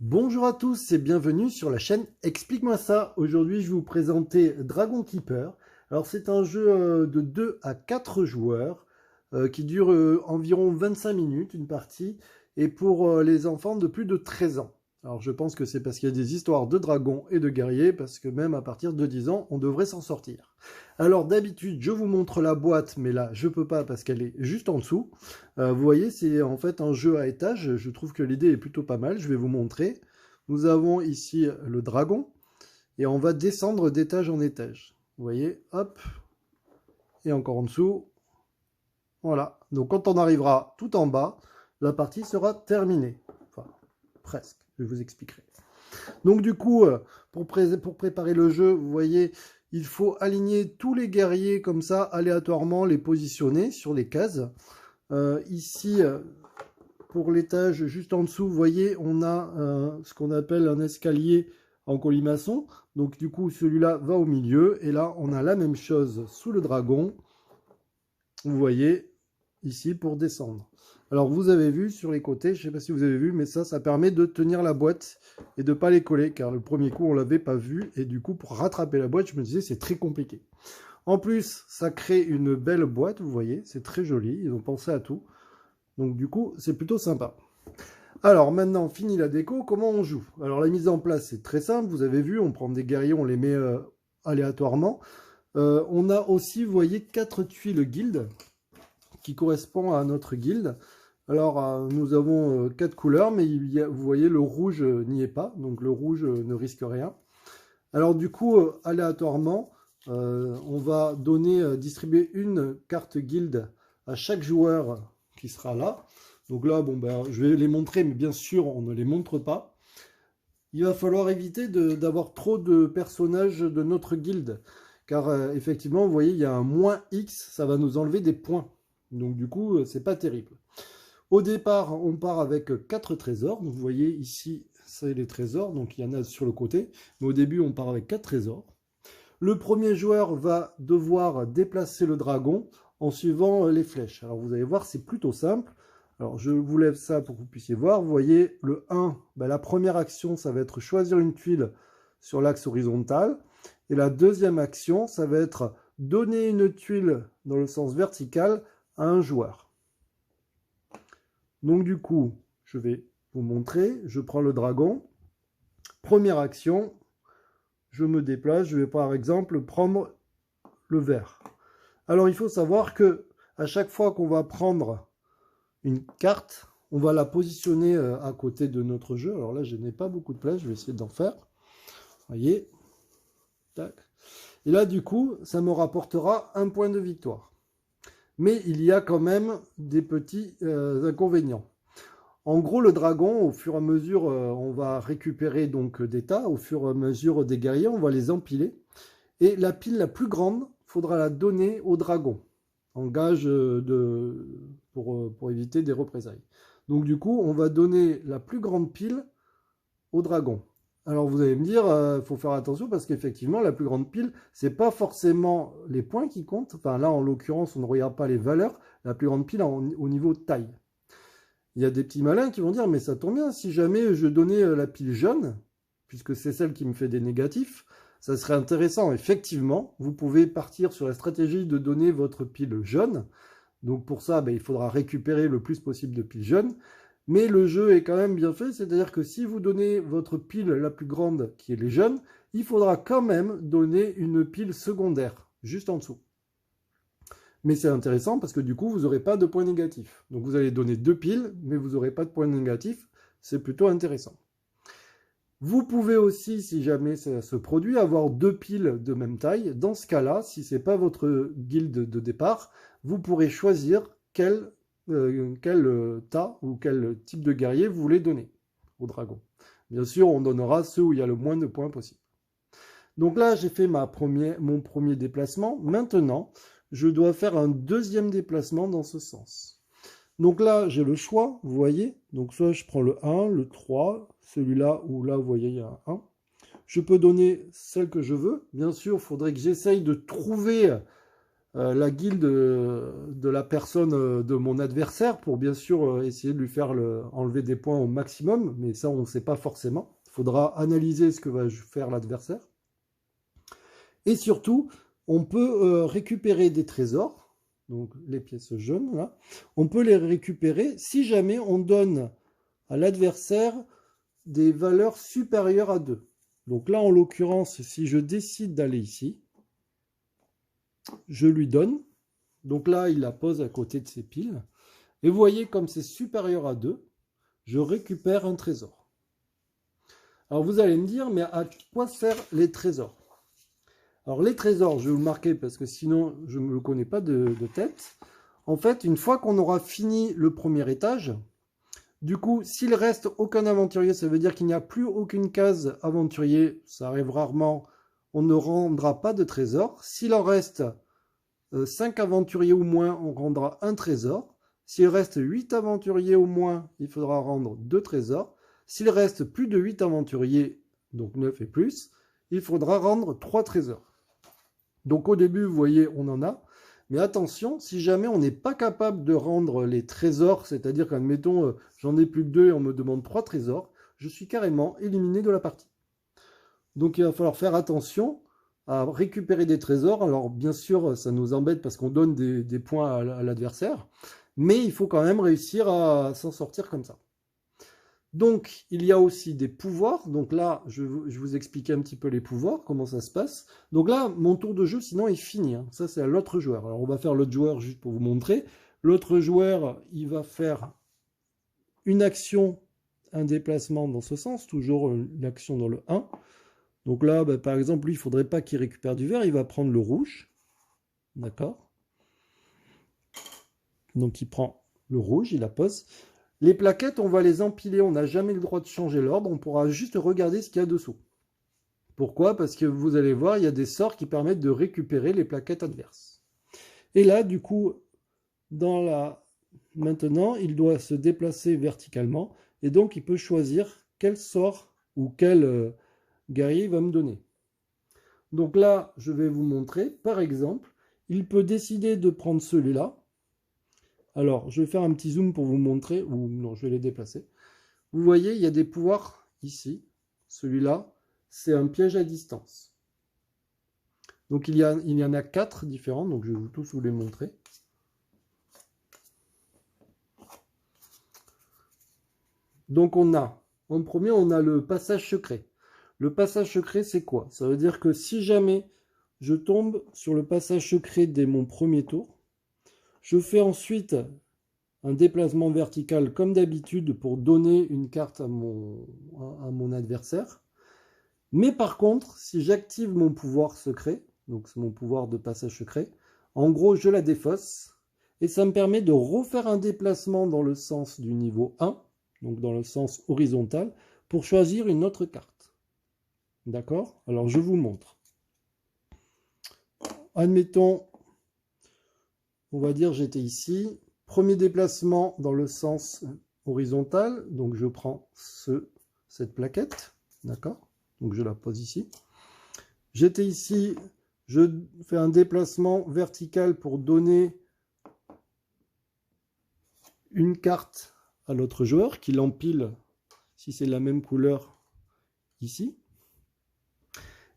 Bonjour à tous et bienvenue sur la chaîne Explique-moi ça. Aujourd'hui, je vais vous présenter Dragon Keeper. Alors, c'est un jeu de 2 à 4 joueurs qui dure environ 25 minutes, une partie, et pour les enfants de plus de 13 ans. Alors, je pense que c'est parce qu'il y a des histoires de dragons et de guerriers, parce que même à partir de 10 ans, on devrait s'en sortir. Alors, d'habitude, je vous montre la boîte, mais là, je peux pas parce qu'elle est juste en dessous. Vous voyez, c'est en fait un jeu à étage. Je trouve que l'idée est plutôt pas mal. Je vais vous montrer. Nous avons ici le dragon et on va descendre d'étage en étage. Vous voyez, hop, et encore en dessous. Voilà. Donc quand on arrivera tout en bas, la partie sera terminée. Enfin, presque. Je vous expliquerai. Donc du coup, pour préparer le jeu, vous voyez, il faut aligner tous les guerriers comme ça, aléatoirement, les positionner sur les cases. Ici, pour l'étage juste en dessous, vous voyez, on a ce qu'on appelle un escalier en colimaçon. Donc du coup, celui-là va au milieu. Et là, on a la même chose sous le dragon. Vous voyez, ici, pour descendre. Alors, vous avez vu sur les côtés, je ne sais pas si vous avez vu, mais ça permet de tenir la boîte et de ne pas les coller, car le premier coup, on ne l'avait pas vu. Et du coup, pour rattraper la boîte, je me disais, c'est très compliqué. En plus, ça crée une belle boîte, vous voyez, c'est très joli. Ils ont pensé à tout. Donc du coup, c'est plutôt sympa. Alors maintenant, fini la déco, comment on joue? Alors la mise en place, c'est très simple, vous avez vu, on prend des guerriers, on les met aléatoirement. On a aussi, vous voyez, 4 tuiles guildes qui correspondent à notre guilde. Alors nous avons 4 couleurs, mais vous voyez, le rouge n'y est pas, donc le rouge ne risque rien. Alors du coup, aléatoirement, on va distribuer une carte guilde à chaque joueur qui sera là. Donc là, bon, ben, je vais les montrer, mais bien sûr, on ne les montre pas. Il va falloir éviter d'avoir trop de personnages de notre guilde. Car effectivement, vous voyez, il y a un moins X, ça va nous enlever des points. Donc du coup, c'est pas terrible. Au départ, on part avec 4 trésors. Donc vous voyez ici, c'est les trésors. Donc il y en a sur le côté. Mais au début, on part avec 4 trésors. Le premier joueur va devoir déplacer le dragon en suivant les flèches. Alors vous allez voir, c'est plutôt simple. Alors je vous lève ça pour que vous puissiez voir. Vous voyez, le 1, ben, la première action, ça va être choisir une tuile sur l'axe horizontal. Et la deuxième action, ça va être donner une tuile dans le sens vertical à un joueur. Donc du coup, je vais vous montrer. Je prends le dragon. Première action, je me déplace. Je vais par exemple prendre le vert. Alors il faut savoir que à chaque fois qu'on va prendre une carte, on va la positionner à côté de notre jeu. Alors là, je n'ai pas beaucoup de place, je vais essayer d'en faire. Vous voyez. Tac. Et là, du coup, ça me rapportera un point de victoire. Mais il y a quand même des petits inconvénients. En gros, le dragon, au fur et à mesure, on va récupérer donc des tas. Au fur et à mesure des guerriers, on va les empiler. Et la pile la plus grande, il faudra la donner au dragon, en gage pour éviter des représailles. Donc du coup, on va donner la plus grande pile au dragon. Alors vous allez me dire, faut faire attention parce qu'effectivement, la plus grande pile, c'est pas forcément les points qui comptent. Enfin là, en l'occurrence, on ne regarde pas les valeurs. La plus grande pile au niveau de taille. Il y a des petits malins qui vont dire, mais ça tombe bien, si jamais je donnais la pile jaune, puisque c'est celle qui me fait des négatifs, ça serait intéressant. Effectivement, vous pouvez partir sur la stratégie de donner votre pile jaune. Donc pour ça, ben, il faudra récupérer le plus possible de piles jaunes. Mais le jeu est quand même bien fait, c'est-à-dire que si vous donnez votre pile la plus grande, qui est les jaunes, il faudra quand même donner une pile secondaire, juste en dessous. Mais c'est intéressant parce que du coup, vous n'aurez pas de points négatifs. Donc vous allez donner 2 piles, mais vous n'aurez pas de points négatifs. C'est plutôt intéressant. Vous pouvez aussi, si jamais ça se produit, avoir 2 piles de même taille. Dans ce cas-là, si ce n'est pas votre guilde de départ, vous pourrez choisir quel tas ou quel type de guerrier vous voulez donner au dragon. Bien sûr, on donnera ceux où il y a le moins de points possible. Donc là, j'ai fait mon premier déplacement. Maintenant, je dois faire un deuxième déplacement dans ce sens. Donc là, j'ai le choix, vous voyez. Donc soit je prends le 1, le 3, celui-là ou là, vous voyez, il y a un 1. Je peux donner celle que je veux. Bien sûr, il faudrait que j'essaye de trouver la guilde de la personne de mon adversaire pour bien sûr essayer de lui faire enlever des points au maximum, mais ça on ne sait pas forcément. Il faudra analyser ce que va faire l'adversaire. Et surtout, on peut récupérer des trésors, donc les pièces jaunes là, on peut les récupérer si jamais on donne à l'adversaire des valeurs supérieures à 2. Donc là, en l'occurrence, si je décide d'aller ici, je lui donne. Donc là, il la pose à côté de ses piles. Et vous voyez, comme c'est supérieur à 2, je récupère un trésor. Alors vous allez me dire, mais à quoi servent les trésors? Alors les trésors, je vais vous le marquer parce que sinon, je ne le connais pas de tête. En fait, une fois qu'on aura fini le premier étage, du coup, s'il reste aucun aventurier, ça veut dire qu'il n'y a plus aucune case aventurier. Ça arrive rarement. On ne rendra pas de trésor. S'il en reste 5 aventuriers ou moins, on rendra un trésor. S'il reste 8 aventuriers ou moins, il faudra rendre 2 trésors. S'il reste plus de 8 aventuriers, donc 9 et plus, il faudra rendre 3 trésors. Donc au début, vous voyez, on en a. Mais attention, si jamais on n'est pas capable de rendre les trésors, c'est-à-dire qu'admettons, j'en ai plus que 2 et on me demande 3 trésors, je suis carrément éliminé de la partie. Donc il va falloir faire attention à récupérer des trésors. Alors bien sûr, ça nous embête parce qu'on donne des points à l'adversaire, mais il faut quand même réussir à s'en sortir comme ça. Donc, il y a aussi des pouvoirs. Donc là, je vous explique un petit peu les pouvoirs, comment ça se passe. Donc là, mon tour de jeu, sinon, est fini. Hein. Ça, c'est à l'autre joueur. Alors, on va faire l'autre joueur juste pour vous montrer. L'autre joueur, il va faire une action, un déplacement dans ce sens, toujours une action dans le 1. Donc là, bah, par exemple, lui, il ne faudrait pas qu'il récupère du vert. Il va prendre le rouge. D'accord? Donc, il prend le rouge, il la pose. Les plaquettes, on va les empiler, on n'a jamais le droit de changer l'ordre, on pourra juste regarder ce qu'il y a dessous. Pourquoi? Parce que vous allez voir, il y a des sorts qui permettent de récupérer les plaquettes adverses. Et là, du coup, maintenant, il doit se déplacer verticalement, et donc il peut choisir quel sort ou quel guerrier il va me donner. Donc là, je vais vous montrer, par exemple, il peut décider de prendre celui-là. Alors, je vais faire un petit zoom pour vous montrer, ou non, je vais les déplacer. Vous voyez, il y a des pouvoirs ici. Celui-là, c'est un piège à distance. Donc, il y en a 4 différents, donc je vais tous vous les montrer. Donc, en premier, on a le passage secret. Le passage secret, c'est quoi? Ça veut dire que si jamais je tombe sur le passage secret dès mon premier tour, je fais ensuite un déplacement vertical comme d'habitude pour donner une carte à mon adversaire. Mais par contre, si j'active mon pouvoir secret, donc c'est mon pouvoir de passage secret, en gros je la défausse et ça me permet de refaire un déplacement dans le sens du niveau 1, donc dans le sens horizontal, pour choisir une autre carte. D'accord? Alors je vous montre. Admettons, on va dire j'étais ici. Premier déplacement dans le sens horizontal, donc je prends cette plaquette, d'accord? Donc je la pose ici. J'étais ici, je fais un déplacement vertical pour donner une carte à l'autre joueur qui l'empile, si c'est la même couleur, ici.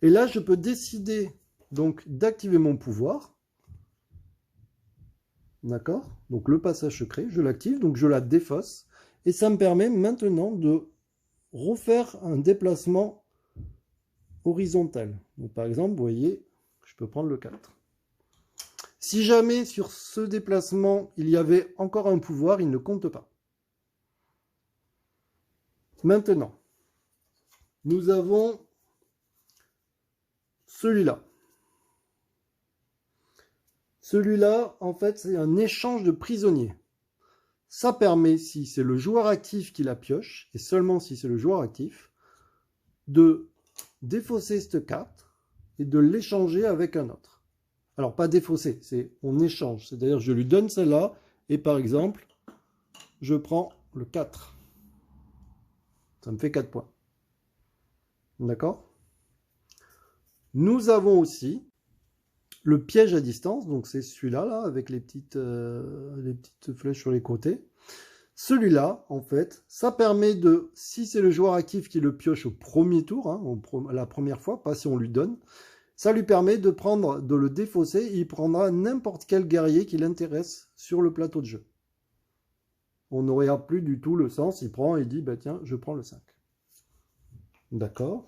Et là, je peux décider donc d'activer mon pouvoir. D'accord? Donc le passage secret, je l'active, donc je la défausse. Et ça me permet maintenant de refaire un déplacement horizontal. Donc par exemple, vous voyez, je peux prendre le 4. Si jamais sur ce déplacement, il y avait encore un pouvoir, il ne compte pas. Maintenant, nous avons celui-là. Celui-là, en fait, c'est un échange de prisonniers. Ça permet, si c'est le joueur actif qui la pioche, et seulement si c'est le joueur actif, de défausser cette carte et de l'échanger avec un autre. Alors, pas défausser, c'est on échange. C'est-à-dire, je lui donne celle-là, et par exemple, je prends le 4. Ça me fait 4 points. D'accord? Nous avons aussi le piège à distance, donc c'est celui-là, là, avec les petites flèches sur les côtés. Celui-là, en fait, ça permet de, si c'est le joueur actif qui le pioche au premier tour, hein, la première fois, pas si on lui donne, ça lui permet de le défausser, et il prendra n'importe quel guerrier qui l'intéresse sur le plateau de jeu. On n'aurait plus du tout le sens, il prend et dit, bah tiens, je prends le 5. D'accord.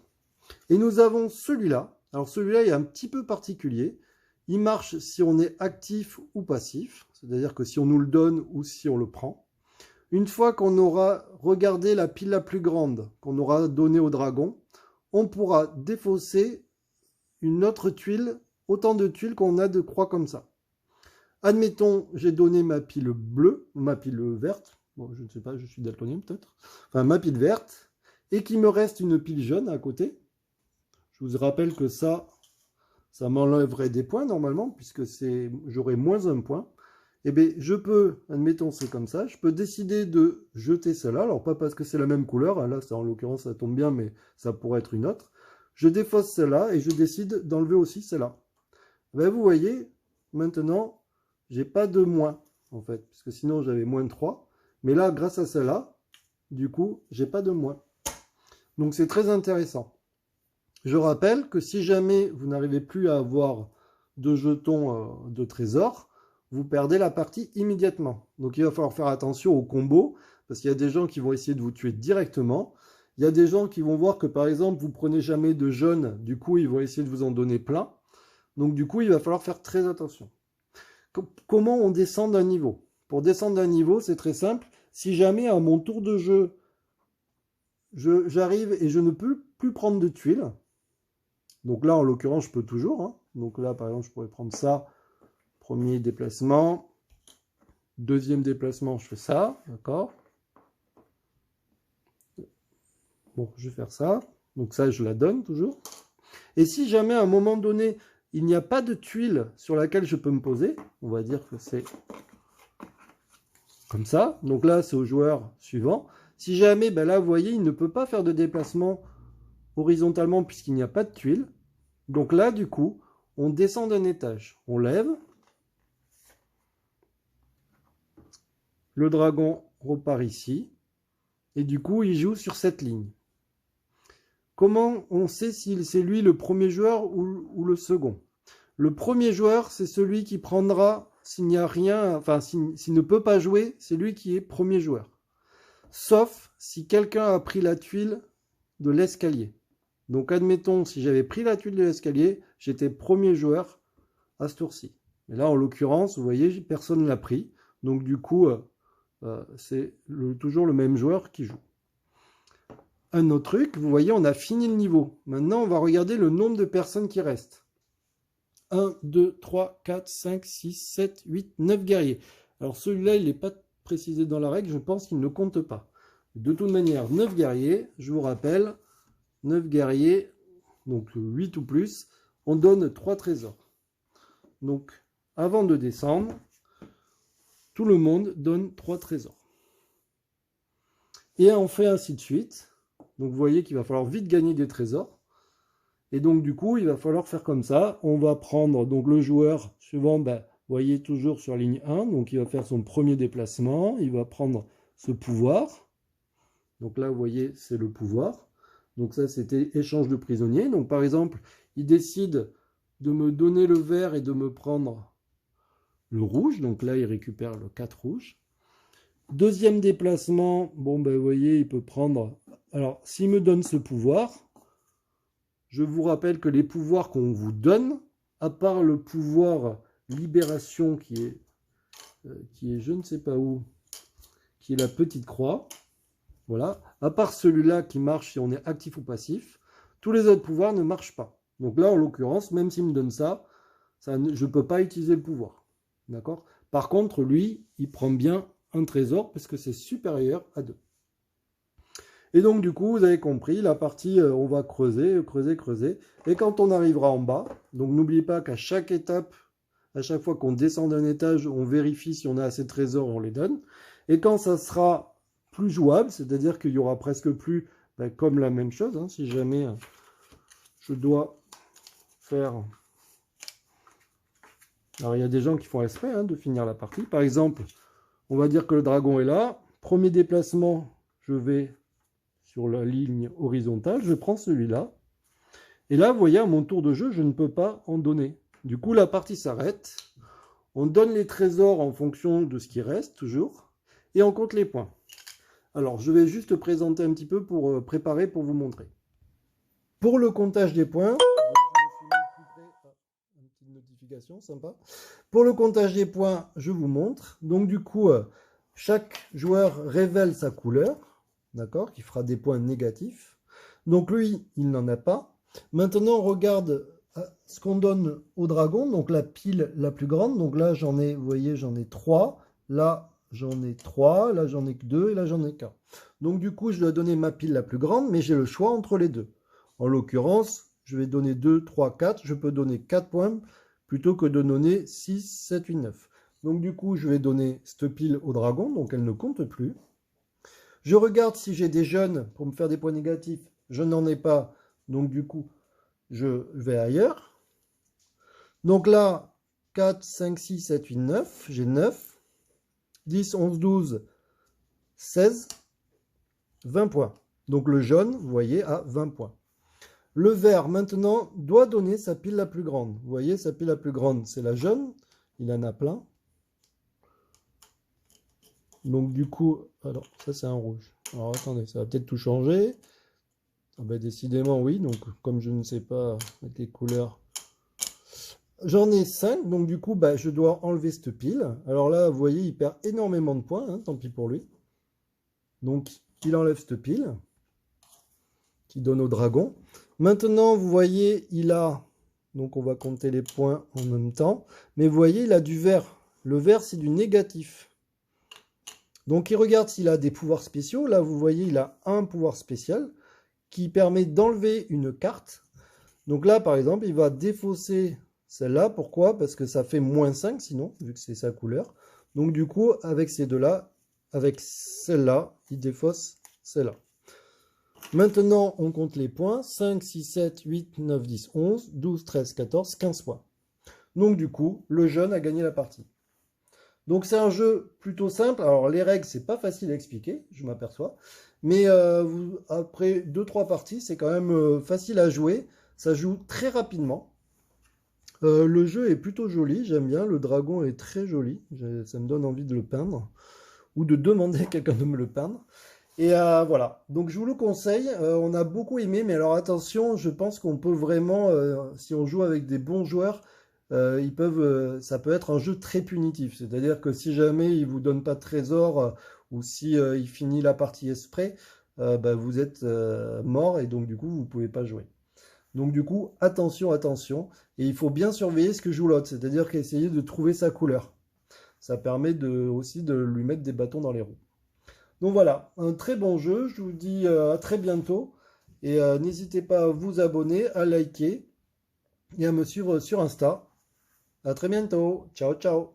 Et nous avons celui-là. Alors celui-là est un petit peu particulier. Il marche si on est actif ou passif, c'est-à-dire que si on nous le donne ou si on le prend. Une fois qu'on aura regardé la pile la plus grande qu'on aura donnée au dragon, on pourra défausser une autre tuile, autant de tuiles qu'on a de croix comme ça. Admettons, j'ai donné ma pile bleue, ou ma pile verte, bon, je ne sais pas, je suis daltonien peut-être, enfin ma pile verte, et qu'il me reste une pile jaune à côté. Je vous rappelle que ça m'enlèverait des points normalement, puisque j'aurai moins un point. Eh bien, je peux, admettons c'est comme ça, je peux décider de jeter celle-là, alors pas parce que c'est la même couleur, hein, là en l'occurrence ça tombe bien, mais ça pourrait être une autre. Je défausse celle-là et je décide d'enlever aussi celle-là. Ben, vous voyez, maintenant, j'ai pas de moins, en fait, parce que sinon j'avais moins 3. Mais là, grâce à celle-là, du coup, j'ai pas de moins. Donc c'est très intéressant. Je rappelle que si jamais vous n'arrivez plus à avoir de jetons de trésor, vous perdez la partie immédiatement. Donc il va falloir faire attention au combo, parce qu'il y a des gens qui vont essayer de vous tuer directement. Il y a des gens qui vont voir que par exemple, vous prenez jamais de jaune, du coup ils vont essayer de vous en donner plein. Donc du coup, il va falloir faire très attention. Comment on descend d'un niveau? Pour descendre d'un niveau, c'est très simple. Si jamais à mon tour de jeu, j'arrive et je ne peux plus prendre de tuiles, donc là en l'occurrence je peux toujours, hein. Donc là par exemple je pourrais prendre ça, premier déplacement, deuxième déplacement je fais ça, d'accord. Bon, je vais faire ça, donc ça je la donne toujours. Et si jamais à un moment donné il n'y a pas de tuile sur laquelle je peux me poser, on va dire que c'est comme ça, donc là c'est au joueur suivant. Si jamais, ben là vous voyez, il ne peut pas faire de déplacement horizontalement puisqu'il n'y a pas de tuile. Donc là du coup, on descend d'un étage, on lève, le dragon repart ici, et du coup il joue sur cette ligne. Comment on sait si c'est lui le premier joueur ou le second? Le premier joueur, c'est celui qui prendra, s'il n'y a rien, enfin s'il ne peut pas jouer, c'est lui qui est premier joueur. Sauf si quelqu'un a pris la tuile de l'escalier. Donc admettons, si j'avais pris la tuile de l'escalier, j'étais premier joueur à ce tour-ci. Et là, en l'occurrence, vous voyez, personne ne l'a pris. Donc du coup, c'est toujours le même joueur qui joue. Un autre truc, vous voyez, on a fini le niveau. Maintenant, on va regarder le nombre de personnes qui restent. 1, 2, 3, 4, 5, 6, 7, 8, 9 guerriers. Alors celui-là, il n'est pas précisé dans la règle, je pense qu'il ne compte pas. De toute manière, 9 guerriers, je vous rappelle, 9 guerriers, donc 8 ou plus, on donne 3 trésors. Donc, avant de descendre, tout le monde donne 3 trésors. Et on fait ainsi de suite. Donc vous voyez qu'il va falloir vite gagner des trésors. Et donc du coup, il va falloir faire comme ça. On va prendre donc le joueur suivant, ben, vous voyez toujours sur ligne 1. Donc il va faire son premier déplacement. Il va prendre ce pouvoir. Donc là, vous voyez, c'est le pouvoir. Donc ça, c'était échange de prisonniers. Donc par exemple, il décide de me donner le vert et de me prendre le rouge. Donc là, il récupère le 4 rouge. Deuxième déplacement, bon ben vous voyez, il peut prendre... Alors, s'il me donne ce pouvoir, je vous rappelle que les pouvoirs qu'on vous donne, à part le pouvoir libération qui est je ne sais pas où, qui est la petite croix, voilà, à part celui-là qui marche si on est actif ou passif, tous les autres pouvoirs ne marchent pas. Donc là, en l'occurrence, même s'il me donne ça, je ne peux pas utiliser le pouvoir. D'accord? Par contre, lui, il prend bien un trésor parce que c'est supérieur à 2. Et donc du coup, vous avez compris, la partie, on va creuser, creuser, creuser. Et quand on arrivera en bas, donc n'oubliez pas qu'à chaque étape, à chaque fois qu'on descend d'un étage, on vérifie si on a assez de trésors et on les donne. Et quand ça sera plus jouable, c'est-à-dire qu'il y aura presque plus, ben, comme la même chose, hein, si jamais je dois faire Alors il y a des gens qui font exprès hein, de finir la partie. Par exemple, on va dire que le dragon est là. Premier déplacement, je vais sur la ligne horizontale, je prends celui-là. Et là, vous voyez, à mon tour de jeu, je ne peux pas en donner. Du coup, la partie s'arrête. On donne les trésors en fonction de ce qui reste, toujours. Et on compte les points. Alors, je vais juste présenter un petit peu pour préparer, pour vous montrer. Pour le comptage des points, une petite notification sympa. Pour le comptage des points, je vous montre. Donc, du coup, chaque joueur révèle sa couleur, d'accord, qui fera des points négatifs. Donc, lui, il n'en a pas. Maintenant, on regarde ce qu'on donne au dragon, donc la pile la plus grande. Donc là, j'en ai, vous voyez, j'en ai 3. Là, j'en ai 3. Là, j'en ai que 2. Et là, j'en ai qu'un. Donc du coup, je dois donner ma pile la plus grande, mais j'ai le choix entre les deux. En l'occurrence, je vais donner 2, 3, 4. Je peux donner 4 points plutôt que de donner 6, 7, 8, 9. Donc du coup, je vais donner cette pile au dragon, donc elle ne compte plus. Je regarde si j'ai des jeunes pour me faire des points négatifs. Je n'en ai pas. Donc du coup, je vais ailleurs. Donc là, 4, 5, 6, 7, 8, 9. J'ai 9. 10, 11, 12, 16, 20 points. Donc le jaune, vous voyez, a 20 points. Le vert, maintenant, doit donner sa pile la plus grande. Vous voyez, sa pile la plus grande, c'est la jaune. Il en a plein. Donc du coup, alors ça c'est un rouge. Alors attendez, ça va peut-être tout changer. Ah ben, décidément oui, donc comme je ne sais pas avec les couleurs. J'en ai 5, donc du coup bah, je dois enlever cette pile. Alors là, vous voyez, il perd énormément de points, hein, tant pis pour lui. Donc il enlève cette pile, qui donne au dragon. Maintenant, vous voyez, il a, donc on va compter les points en même temps, mais vous voyez, il a du vert. Le vert, c'est du négatif. Donc il regarde s'il a des pouvoirs spéciaux. Là, vous voyez, il a un pouvoir spécial qui permet d'enlever une carte. Donc là, par exemple, il va défausser celle-là. Pourquoi? Parce que ça fait moins 5 sinon, vu que c'est sa couleur. Donc du coup, avec ces deux-là, avec celle-là, il défausse celle-là. Maintenant, on compte les points. 5, 6, 7, 8, 9, 10, 11, 12, 13, 14, 15 points. Donc du coup, le jaune a gagné la partie. Donc c'est un jeu plutôt simple. Alors les règles, c'est pas facile à expliquer, je m'aperçois. Mais après 2-3 parties, c'est quand même facile à jouer. Ça joue très rapidement. Le jeu est plutôt joli, j'aime bien. Le dragon est très joli. Ça me donne envie de le peindre. Ou de demander à quelqu'un de me le peindre. Et voilà, donc je vous le conseille. On a beaucoup aimé, mais alors attention, je pense qu'on peut vraiment, si on joue avec des bons joueurs, ça peut être un jeu très punitif. C'est-à-dire que si jamais il vous donne pas de trésor ou si il finit la partie exprès, bah, vous êtes mort et donc du coup vous pouvez pas jouer. Donc du coup, attention, attention, et il faut bien surveiller ce que joue l'autre, c'est-à-dire qu'essayer de trouver sa couleur. Ça permet aussi de lui mettre des bâtons dans les roues. Donc voilà, un très bon jeu, je vous dis à très bientôt, et n'hésitez pas à vous abonner, à liker, et à me suivre sur Insta. À très bientôt, ciao ciao.